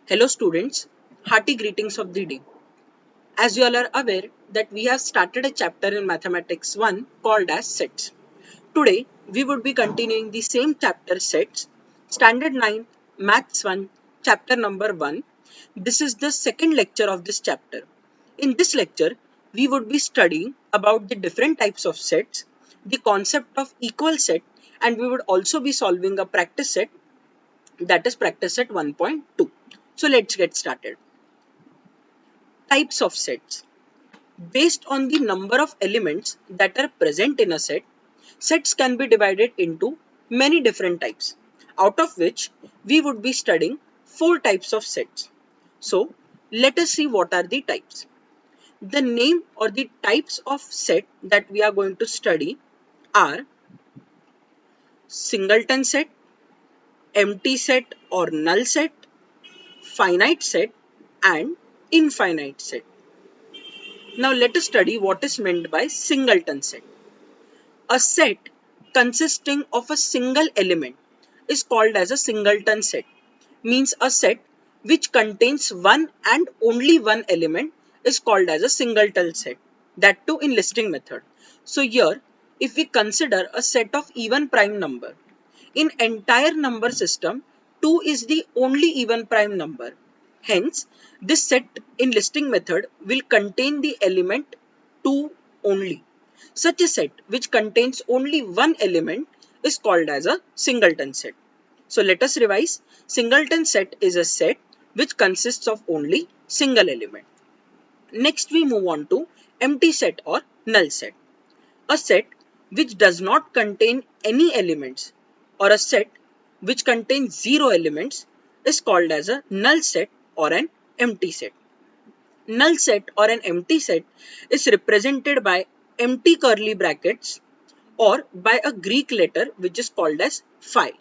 Hello students, hearty greetings of the day. As you all are aware that we have started a chapter in Mathematics 1 called as sets. Today we would be continuing the same chapter sets, Standard 9, Maths 1, chapter number 1. This is the second lecture of this chapter. In this lecture, we would be studying about the different types of sets, the concept of equal set, and we would also be solving a practice set, that is practice set 1.2. So let's get started. Types of sets. Based on the number of elements that are present in a set, sets can be divided into many different types, out of which we would be studying four types of sets. So let us see what are the types. The name or the types of set that we are going to study are singleton set, empty set or null set, finite set, and infinite set. Now let us study what is meant by singleton set. A set consisting of a single element is called as a singleton set. Means a set which contains one and only one element is called as a singleton set. That too in listing method. So here, if we consider a set of even prime number, in entire number system, 2 is the only even prime number. Hence, this set in listing method will contain the element 2 only. Such a set which contains only one element is called as a singleton set. So let us revise. Singleton set is a set which consists of only single element. Next we move on to empty set or null set. A set which does not contain any elements or a set which contains zero elements is called as a null set or an empty set. Null set or an empty set is represented by empty curly brackets or by a Greek letter which is called as phi.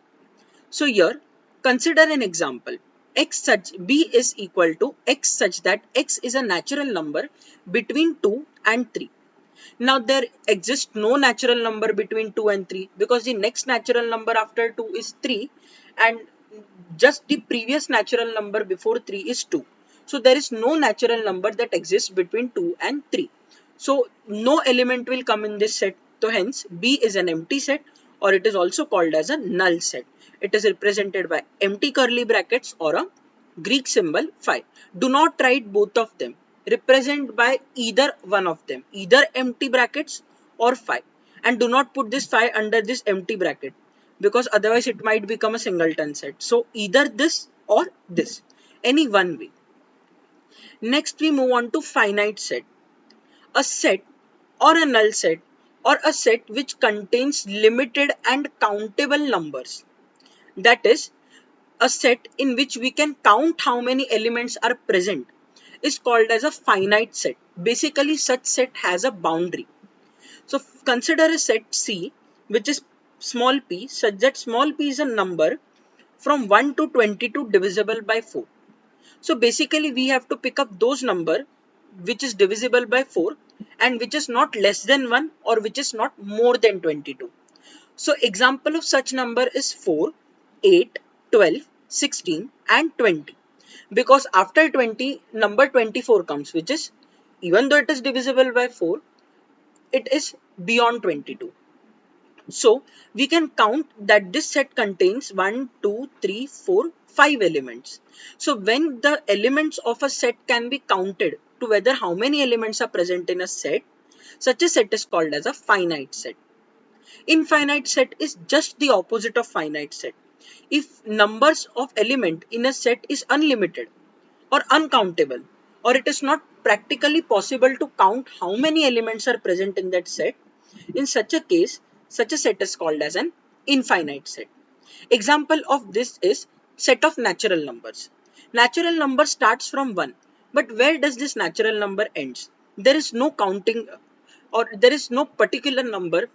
So here consider an example. X such b is equal to x such that x is a natural number between 2 and 3. Now there exists no natural number between 2 and 3 because the next natural number after 2 is 3 and just the previous natural number before 3 is 2. So there is no natural number that exists between 2 and 3. So no element will come in this set. So hence B is an empty set or it is also called as a null set. It is represented by empty curly brackets or a Greek symbol phi. Do not write both of them. Represent by either one of them, either empty brackets or phi. And do not put this phi under this empty bracket because otherwise it might become a singleton set. So either this or this, any one way. Next we move on to finite set. A set or a null set or a set which contains limited and countable numbers. That is, a set in which we can count how many elements are present is called as a finite set. Basically, such set has a boundary. So consider a set C which is small p such that small p is a number from 1 to 22 divisible by 4. So basically we have to pick up those number which is divisible by 4 and which is not less than 1 or which is not more than 22. So example of such number is 4, 8, 12, 16 and 20. Because after 20 number 24 comes which is even though it is divisible by 4 it is beyond 22. So we can count that this set contains 1, 2, 3, 4, 5 elements. So when the elements of a set can be counted to whether how many elements are present in a set, such a set is called as a finite set. Infinite set is just the opposite of finite set. If numbers of element in a set is unlimited or uncountable, or it is not practically possible to count how many elements are present in that set, in such a case, such a set is called as an infinite set. Example of this is set of natural numbers. Natural number starts from 1, but where does this natural number ends? There is no counting or there is no particular number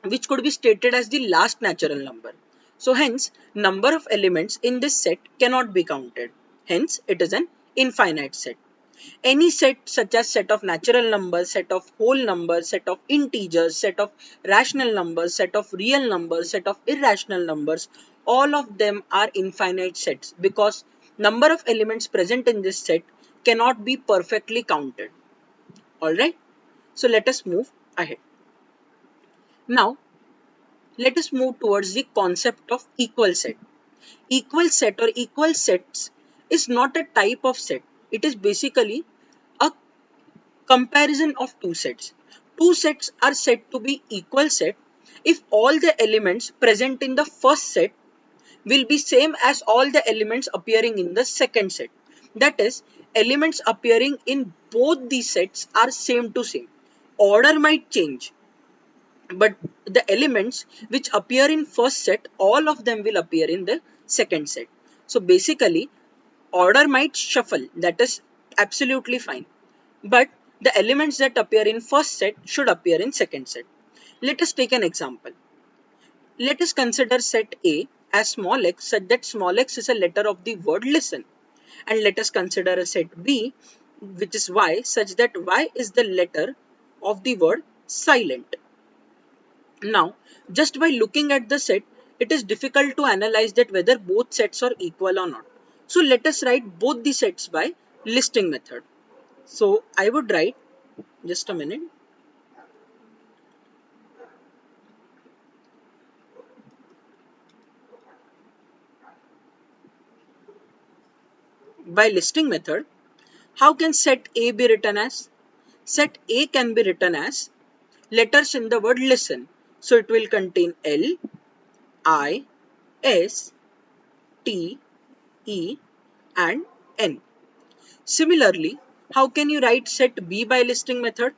which could be stated as the last natural number. So hence, number of elements in this set cannot be counted. Hence, it is an infinite set. Any set such as set of natural numbers, set of whole numbers, set of integers, set of rational numbers, set of real numbers, set of irrational numbers, all of them are infinite sets because number of elements present in this set cannot be perfectly counted. Alright, so let us move ahead. Now, let us move towards the concept of equal set. Equal set or equal sets is not a type of set. It is basically a comparison of two sets. Two sets are said to be equal set if all the elements present in the first set will be same as all the elements appearing in the second set. That is, elements appearing in both these sets are same to same. Order might change, but the elements which appear in first set, all of them will appear in the second set. So basically, order might shuffle, that is absolutely fine, but the elements that appear in first set should appear in second set. Let us take an example. Let us consider set A as small x such that small x is a letter of the word listen, and let us consider a set B which is y such that y is the letter of the word silent. Now, just by looking at the set, it is difficult to analyze that whether both sets are equal or not. So let us write both the sets by listing method. So I would write, just a minute. By listing method, how can set A be written as? Set A can be written as letters in the word listen. So it will contain L, I, S, T, E and N. Similarly, how can you write set B by listing method?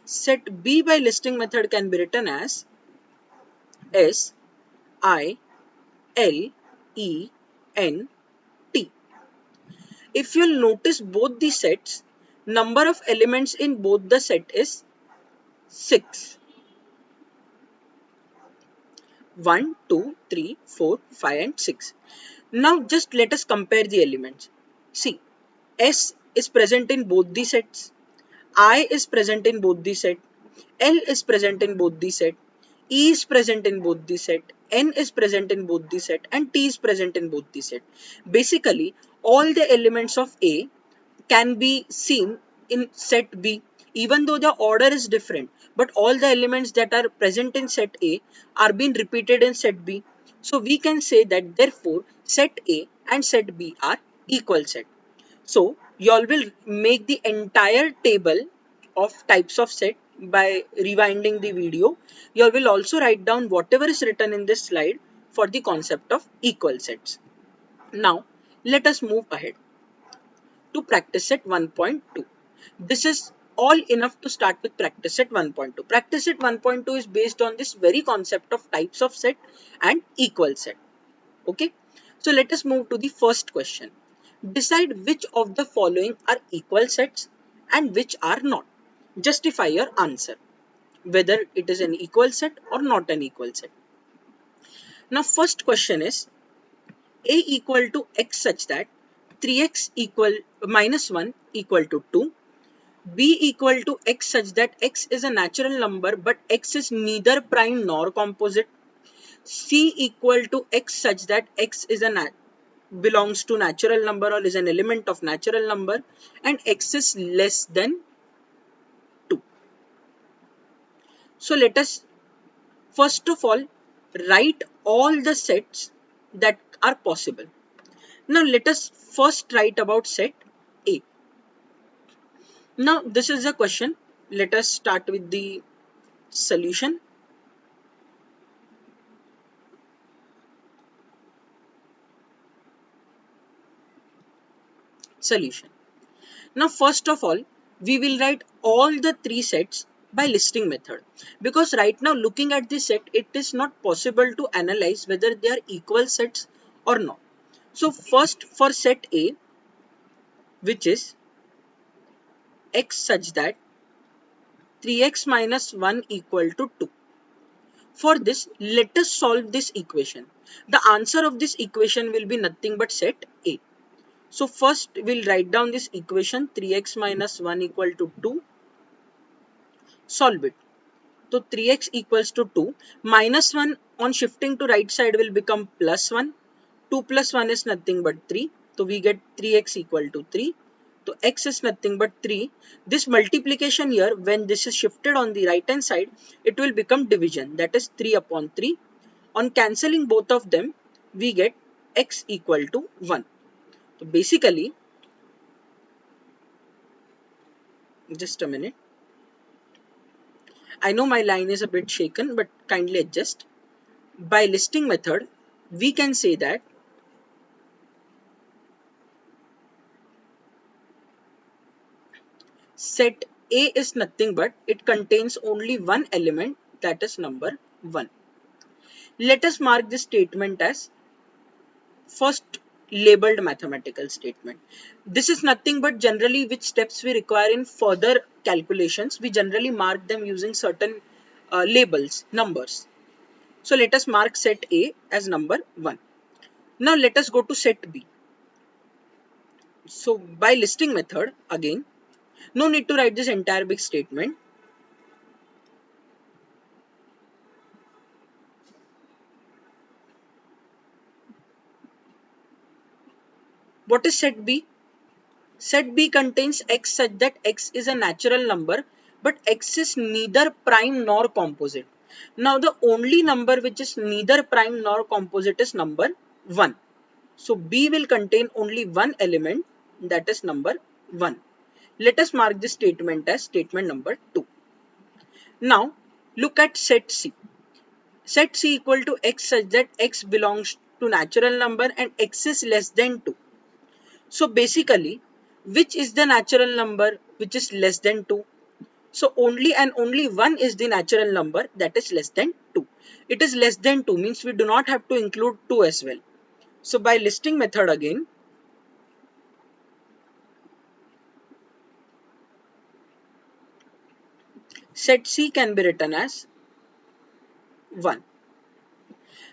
Set B by listing method can be written as S, I, L, E, N, T. If you'll notice both the sets, number of elements in both the set is 6. 1, 2, 3, 4, 5 and 6. Now just let us compare the elements. See, S is present in both the sets. I is present in both the set. L is present in both the set. E is present in both the set. N is present in both the set. And T is present in both the set. Basically, all the elements of A can be seen in set B, even though the order is different, but all the elements that are present in set A are being repeated in set B. So we can say that therefore set A and set B are equal set. So you all will make the entire table of types of set by rewinding the video. You all will also write down whatever is written in this slide for the concept of equal sets. Now let us move ahead to practice set 1.2. This is all enough to start with practice set 1.2. Practice set 1.2 is based on this very concept of types of set and equal set. Okay, so let us move to the first question. Decide which of the following are equal sets and which are not. Justify your answer, whether it is an equal set or not an equal set. Now first question is A equal to x such that 3x equal minus 1 equal to 2. B equal to x such that x is a natural number but x is neither prime nor composite. C equal to x such that x is a belongs to natural number or is an element of natural number and x is less than 2. So let us first of all write all the sets that are possible. Now let us first write about set A. Now this is a question. Let us start with the solution. Solution. Now first of all, we will write all the three sets by listing method, because right now looking at the set, it is not possible to analyze whether they are equal sets or not. So first for set A, which is x such that 3x minus 1 equal to 2. For this, let us solve this equation. The answer of this equation will be nothing but set A. So first we'll write down this equation 3x minus 1 equal to 2. Solve it. So 3x equals to 2. Minus 1 on shifting to right side will become plus 1. 2 plus 1 is nothing but 3. So we get 3x equal to 3. So x is nothing but 3. This multiplication here, when this is shifted on the right hand side, it will become division, that is 3 upon 3. On cancelling both of them, we get x equal to 1. So basically, just a minute. I know my line is a bit shaken, but kindly adjust. By listing method, we can say that set A is nothing but it contains only one element, that is number 1. Let us mark this statement as first labeled mathematical statement. This is nothing but generally which steps we require in further calculations. We generally mark them using certain labels, numbers. So let us mark set A as number 1. Now let us go to set B. So by listing method, again, no need to write this entire big statement. What is set B? Set B contains x such that x is a natural number, but x is neither prime nor composite. Now the only number which is neither prime nor composite is number 1. So B will contain only one element, that is number 1. Let us mark this statement as statement number 2. Now look at set C. Set C equal to x such that x belongs to natural number and x is less than 2. So basically, which is the natural number which is less than 2? So only and only 1 is the natural number that is less than 2. It is less than 2 means we do not have to include 2 as well. So by listing method again, set C can be written as 1.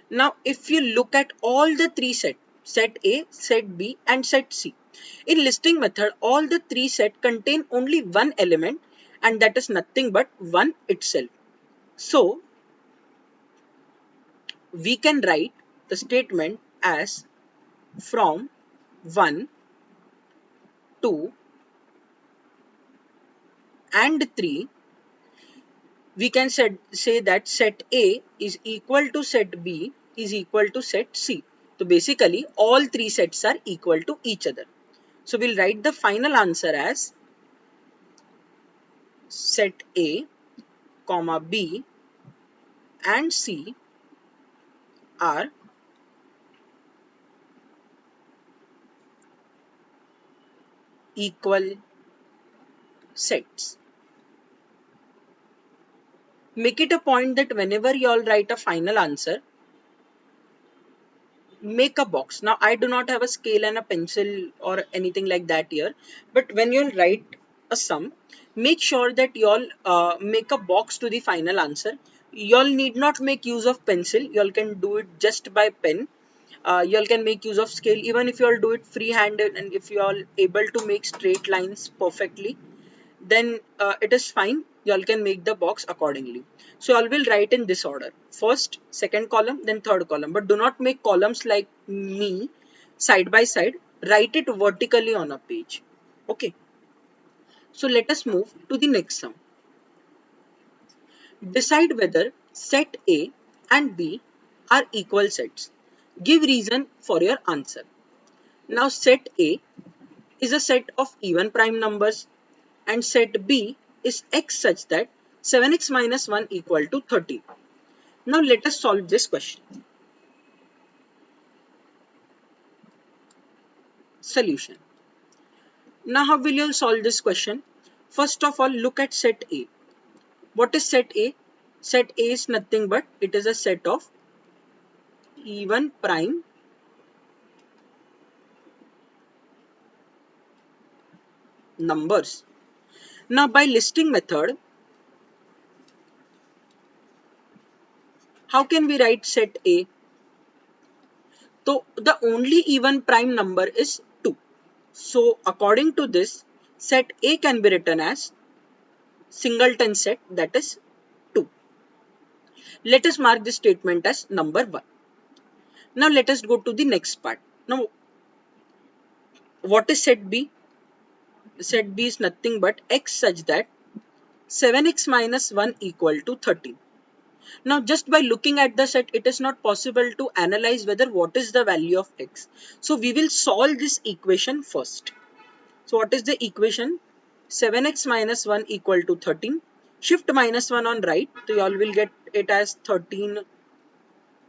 Now if you look at all the three sets, set A, set B and set C. In listing method, all the three sets contain only one element and that is nothing but 1 itself. So we can write the statement as from 1, 2 and 3. We can say that set A is equal to set B is equal to set C. So basically all three sets are equal to each other. So we'll write the final answer as set A, comma B and C are equal sets. Make it a point that whenever you all write a final answer, make a box. Now I do not have a scale and a pencil or anything like that here, but when you write a sum, make sure that you all make a box to the final answer. You all need not make use of pencil, you all can do it just by pen. You all can make use of scale even if you all do it free-handed, and if you all able to make straight lines perfectly, then it is fine. You all can make the box accordingly. So I will write in this order: first, second column, then third column. But do not make columns like me side by side. Write it vertically on a page. Okay. So let us move to the next sum. Decide whether set A and B are equal sets. Give reason for your answer. Now set A is a set of even prime numbers and set B is x such that 7x minus 1 equal to 30. Now let us solve this question. Solution. Now how will you solve this question? First of all, look at set A. What is set A? Set A is nothing but it is a set of even prime numbers. Now by listing method, how can we write set A? So the only even prime number is 2. So according to this, set A can be written as singleton set, that is 2. Let us mark this statement as number 1. Now let us go to the next part. Now What is set B? Set B is nothing but x such that 7x minus 1 equal to 13. Now just by looking at the set, it is not possible to analyze whether what is the value of x. So we will solve this equation first. So what is the equation? 7x minus 1 equal to 13. Shift minus 1 on right, so you all will get it as 13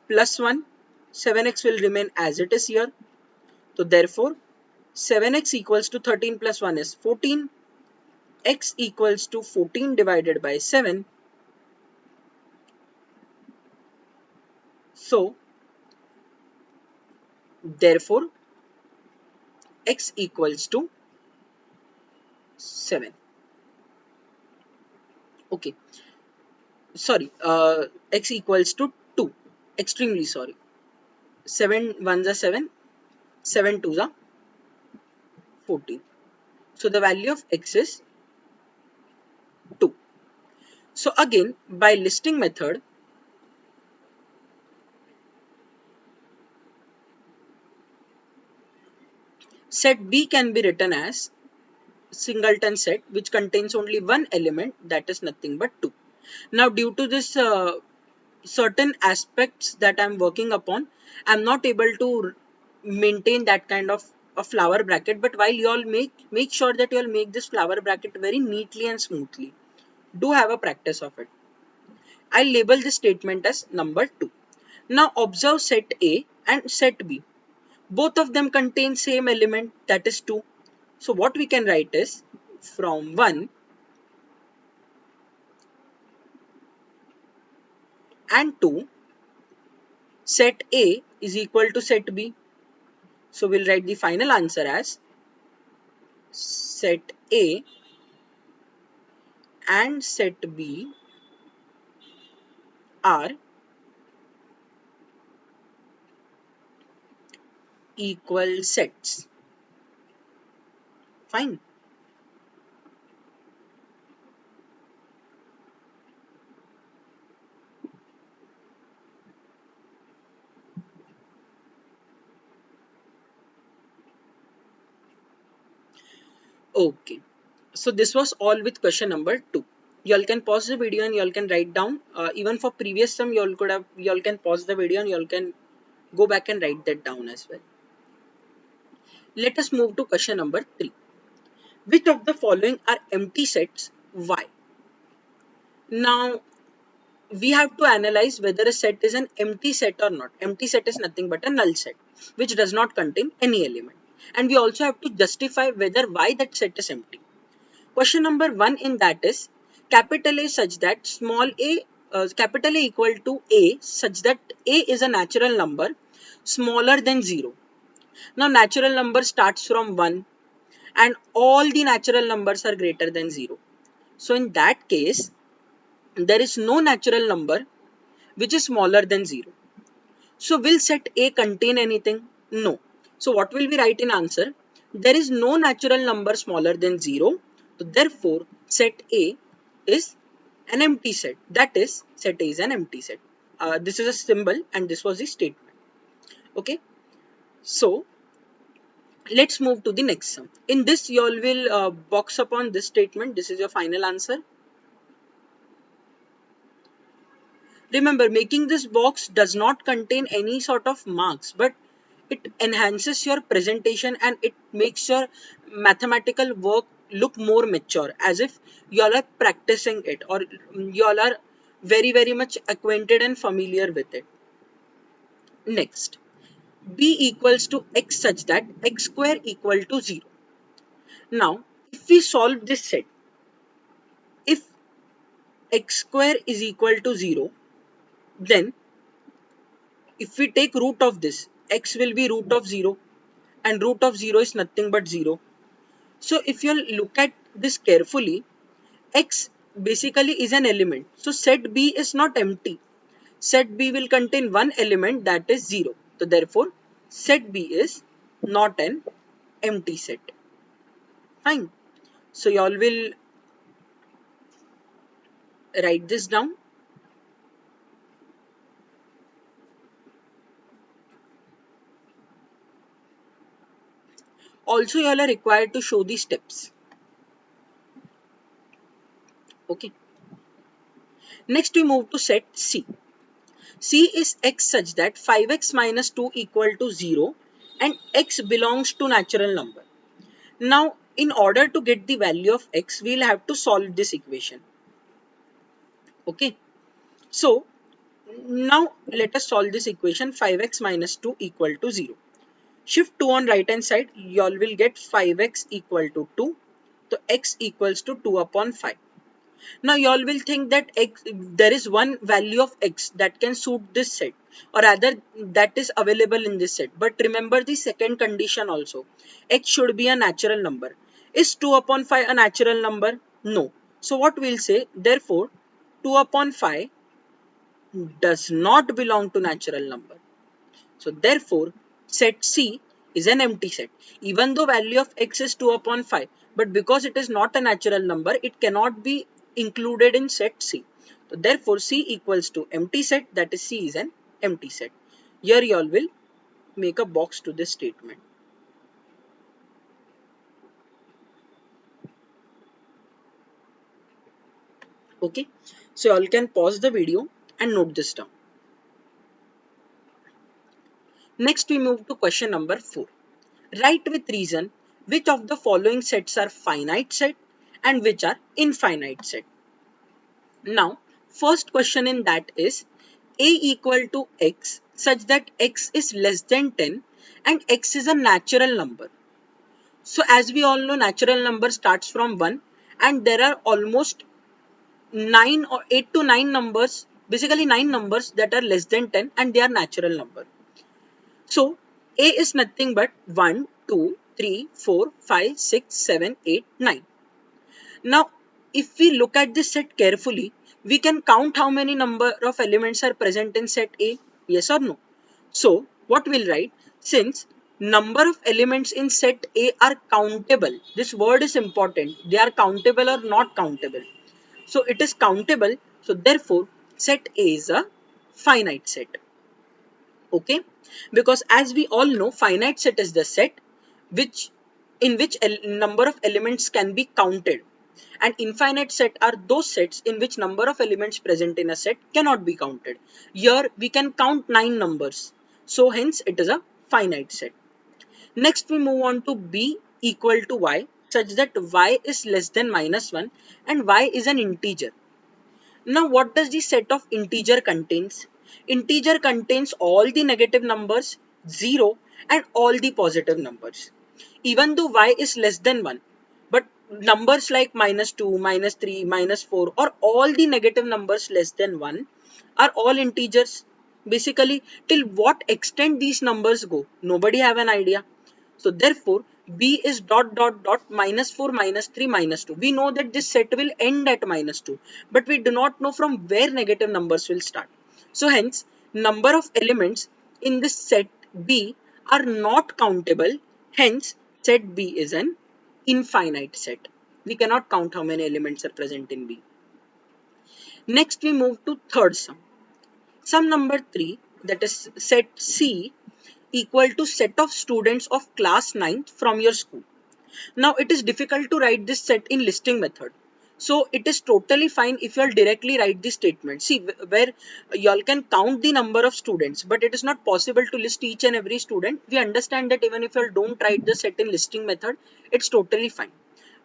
plus 1. 7x will remain as it is here. So therefore 7x equals to 13 plus 1 is 14. X equals to 14 divided by 7. So therefore x equals to 7. Okay, sorry, x equals to 2. Extremely sorry. 7 ones are 7, 7 twos are 14. So the value of x is 2. So again, by listing method, set B can be written as singleton set which contains only one element, that is nothing but 2. Now due to this certain aspects that I'm working upon, I'm not able to maintain that kind of a flower bracket, but while you all make sure that you all make this flower bracket very neatly and smoothly. Do have a practice of it. I'll label this statement as number 2. Now observe set A and set B. Both of them contain same element, that is 2. So what we can write is from 1 and 2, set A is equal to set B. So we'll write the final answer as set A and set B are equal sets. Fine. Okay. So this was all with question number 2. You all can pause the video and you all can write down. Even for previous sum, you all can pause the video and you all can go back and write that down as well. Let us move to question number 3. Which of the following are empty sets? Why? Now we have to analyze whether a set is an empty set or not. Empty set is nothing but a null set which does not contain any element. And we also have to justify whether why that set is empty. Question number 1 in that is capital A such that small a capital A equal to A such that A is a natural number smaller than 0. Now natural number starts from 1 and all the natural numbers are greater than 0. So in that case, there is no natural number which is smaller than 0. So will set A contain anything? No. So what will we write in answer? There is no natural number smaller than 0. So therefore, set A is an empty set. That is, set A is an empty set. This is a symbol and this was the statement. Okay. So let's move to the next sum. In this, you all will box upon this statement. This is your final answer. Remember, making this box does not contain any sort of marks, but it enhances your presentation and it makes your mathematical work look more mature, as if you all are practicing it or you all are very much acquainted and familiar with it. Next, b equals to x such that x square equal to 0. Now, if we solve this set, if x square is equal to 0, then if we take root of this, x will be root of 0 and root of 0 is nothing but 0. So if you look at this carefully, x basically is an element. So set B is not empty. Set B will contain one element, that is 0. So therefore, set B is not an empty set. Fine. So you all will write this down. Also, you all are required to show the steps. Okay. Next, we move to set C. C is x such that 5x minus 2 equal to 0 and x belongs to natural number. Now, in order to get the value of x, we will have to solve this equation. Okay. So, now let us solve this equation. 5x minus 2 equal to 0. Shift 2 on right hand side, you all will get 5x equal to 2. So, x equals to 2 upon 5. Now you all will think that there is one value of x that can suit this set, or rather that is available in this set. But remember the second condition also. X should be a natural number. Is 2 upon 5 a natural number? No. So what we'll say, therefore 2 upon 5 does not belong to natural number. So therefore set C is an empty set. Even though value of x is 2 upon 5, but because it is not a natural number, it cannot be included in set C. So therefore C equals to empty set, that is C is an empty set. Here you all will make a box to this statement. Okay, so you all can pause the video and note this down. Next we move to question number 4. Write with reason which of the following sets are finite set and which are infinite set. Now, first question in that is a equal to x such that x is less than 10 and x is a natural number. So as we all know, natural number starts from 1 and there are almost 9 or 8 to 9 numbers, basically 9 numbers that are less than 10 and they are natural number. So a is nothing but 1, 2, 3, 4, 5, 6, 7, 8, 9. Now, if we look at this set carefully, we can count how many number of elements are present in set A, yes or no. So, what we'll write, since number of elements in set A are countable, this word is important, they are countable or not countable. So, it is countable, so therefore, set A is a finite set. Okay, because as we all know, finite set is the set which in which number of elements can be counted, and infinite set are those sets in which number of elements present in a set cannot be counted. Here we can count 9 numbers, so hence it is a finite set. Next we move on to b equal to y such that y is less than -1 and y is an integer. Now, what does the set of integer contains? Integer contains all the negative numbers, 0, and all the positive numbers. Even though y is less than 1, but numbers like -2, -3, -4, or all the negative numbers less than 1 are all integers. Basically, till what extent these numbers go, nobody have an idea. So therefore, B is dot dot dot -4, -3, -2. We know that this set will end at -2, but we do not know from where negative numbers will start. So hence, number of elements in this set B are not countable. Hence, set B is an infinite set. We cannot count how many elements are present in B. Next, we move to third sum. Sum number 3, that is set C, equal to set of students of class 9th from your school. Now it is difficult to write this set in listing method. So it is totally fine if you all directly write the statement. See, where you all can count the number of students, but it is not possible to list each and every student. We understand that even if you all don't write the set in listing method, it's totally fine.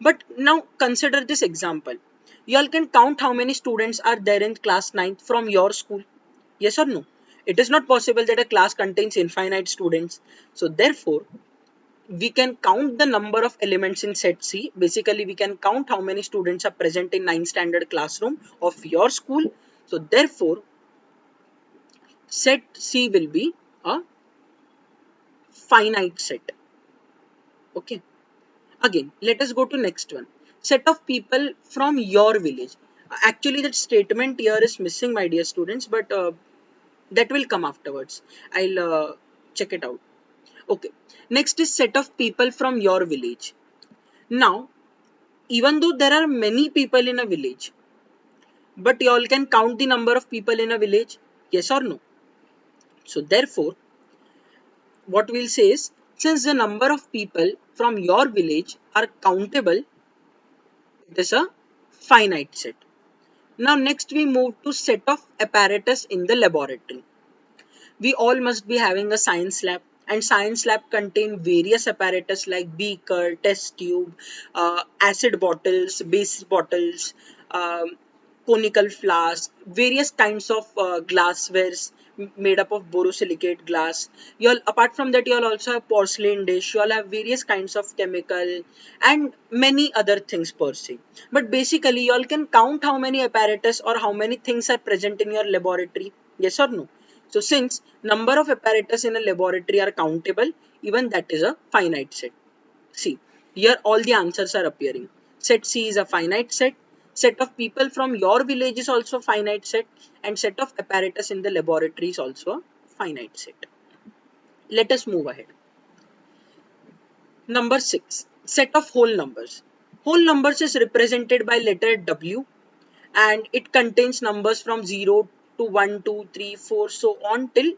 But now consider this example. You all can count how many students are there in class 9th from your school. Yes or no? It is not possible that a class contains infinite students. So therefore, we can count the number of elements in set C. Basically, we can count how many students are present in 9th standard classroom of your school. So therefore, set C will be a finite set. Okay. Again, let us go to next one. Set of people from your village. Actually, that statement here is missing, my dear students, but that will come afterwards. I'll check it out. Okay. Next is set of people from your village. Now, even though there are many people in a village, but you all can count the number of people in a village, yes or no? So therefore, what we'll say is Since the number of people from your village are countable, it is a finite set. Now next we move to set of apparatus in the laboratory. We all must be having a science lab, and science lab contain various apparatus like beaker, test tube, acid bottles, base bottles, um, conical flask, various kinds of glasswares made up of borosilicate glass. You all, apart from that, you all also have porcelain dish. You all have various kinds of chemical and many other things per se. But basically, you all can count how many apparatus or how many things are present in your laboratory. Yes or no? So since number of apparatus in a laboratory are countable, even that is a finite set. See, here all the answers are appearing. Set C is a finite set. Set of people from your village is also finite set, and set of apparatus in the laboratory is also a finite set. Let us move ahead. Number 6. Set of whole numbers. Whole numbers is represented by letter W, and it contains numbers from 0 to 1, 2, 3, 4, so on till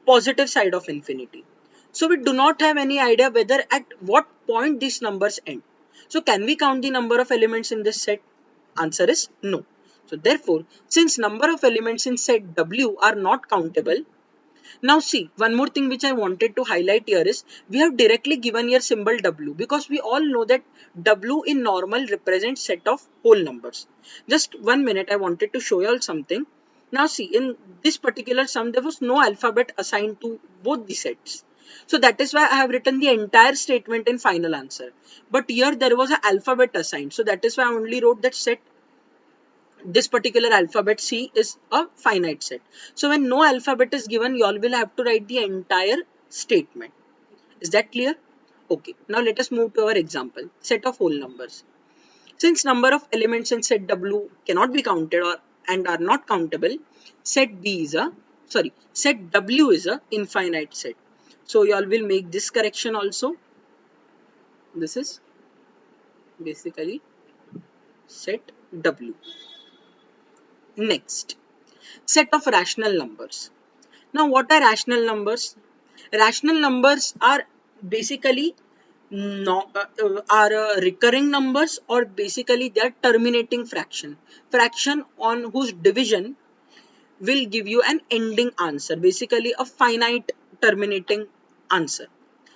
positive side of infinity. So we do not have any idea whether at what point these numbers end. So can we count the number of elements in this set? Answer is no. So therefore, since number of elements in set W are not countable, now see, one more thing which I wanted to highlight here is we have directly given here symbol W because we all know that W in normal represents set of whole numbers. Just 1 minute, I wanted to show you all something. Now see, in this particular sum, there was no alphabet assigned to both the sets. So that is why I have written the entire statement in final answer. But here there was an alphabet assigned. So that is why I only wrote that set, this particular alphabet C is a finite set. So when no alphabet is given, you all will have to write the entire statement. Is that clear? Okay. Now let us move to our example. Set of whole numbers. Since number of elements in set W cannot be counted or and are not countable, set W is a infinite set. So you all will make this correction also. This is basically set W. Next, set of rational numbers. Now, what are rational numbers? Rational numbers are basically recurring numbers, or basically they are terminating fraction. Fraction on whose division will give you an ending answer, basically a finite terminating answer.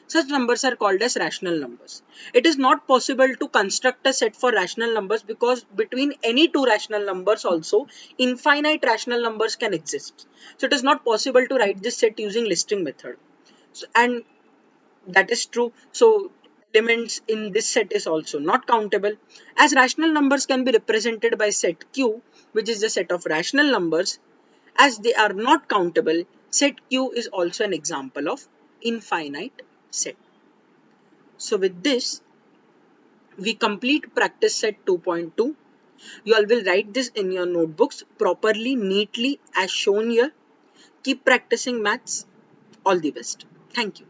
Such numbers are called as rational numbers. It is not possible to construct a set for rational numbers because between any two rational numbers also infinite rational numbers can exist. So it is not possible to write this set using listing method. So, and that is true. So elements in this set is also not countable. As rational numbers can be represented by set Q, which is the set of rational numbers, as they are not countable, set Q is also an example of infinite set. So with this, we complete practice set 2.2. You all will write this in your notebooks properly, neatly as shown here. Keep practicing maths. All the best. Thank you.